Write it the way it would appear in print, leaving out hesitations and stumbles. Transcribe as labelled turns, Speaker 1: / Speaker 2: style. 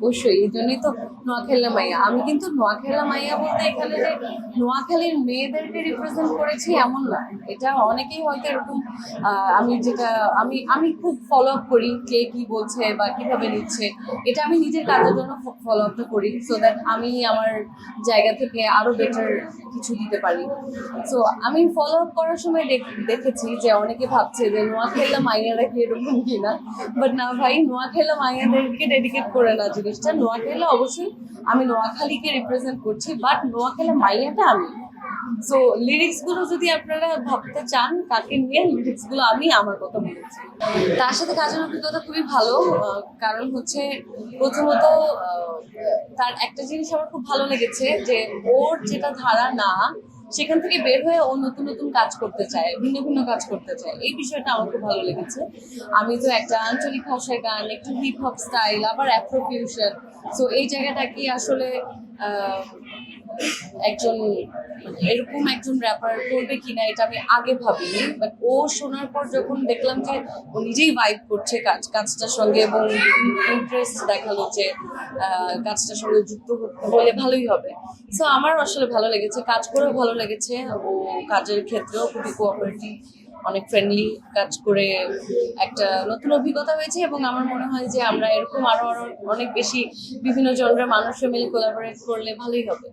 Speaker 1: অবশ্যই এই জন্যই তো নোয়াখালীর মাইয়া। আমি কিন্তু নোয়াখালীর মাইয়া বলতে এখানে যে নোয়াখালীর মেয়েদেরকে রিপ্রেজেন্ট করেছি এমন না। এটা অনেকেই হয়তো এরকম আমি যেটা আমি আমি খুব ফলো আপ করি কে কি বলছে বা কিভাবে নিচ্ছে, এটা আমি নিজের কাজের জন্য ফলো আপটা করি সো দ্যাট আমি আমার জায়গা থেকে আরো বেটার কিছু দিতে পারি। সো আমি ফলো আপ করার সময় দেখেছি যে অনেকে ভাবছে যে নোয়াখালীর মাইয়ারা কি এরকম কিনা, বাট না ভাই, নোয়াখালী মাইয়াদেরকে ডেডিকেট করে না জিনিসটা। নোয়াখালী অবশ্যই আমি নোয়াখালীকে রিপ্রেজেন্ট করছি, বাট নোয়াখালী মাইয়াটা আমি। সো লিরিক্স গুলো যদি আপনারা ভাবতে চান কাকে নিয়ে, লিরিক্স গুলো আমি আমার কথা বলেছি। তার সাথে কাজের অভিজ্ঞতা খুবই ভালো। কারণ হচ্ছে প্রথমত তার একটা জিনিস আমার খুব ভালো লেগেছে যে ওর যেটা ধারা না, সেখান থেকে বের হয়ে ও নতুন নতুন কাজ করতে চায়, ভিন্ন ভিন্ন কাজ করতে চায়। এই বিষয়টা আমার খুব ভালো লেগেছে। আমি তো একটা আঞ্চলিক ভাষায় গান, একটু হিপ হপ স্টাইল, আবার অ্যাফ্রো ফিউশন, সো এই জায়গাটা কি আসলে আহ, একজন এরকম একজন র্যাপার করবে কিনা এটা আমি আগে ভাবিনি, বাট ও শোনার পর যখন দেখলাম যে ও নিজেই ভাইব করছে কাজটার সঙ্গে এবং ইন্টারেস্ট দেখালো যে কাজটার সঙ্গে যুক্ত হলে ভালোই হবে। সো আমার আসলে ভালো লেগেছে, কাজ করেও ভালো লেগেছে। ও কাজের ক্ষেত্রেও খুবই কোঅপারেটিভ, অনেক ফ্রেন্ডলি, কাজ করে একটা নতুন অভিজ্ঞতা হয়েছে। এবং আমার মনে হয় যে আমরা এরকম আরো আরো অনেক বেশি বিভিন্ন জনরার মানুষের মিলে কোলাবোরেট করলে ভালোই হবে।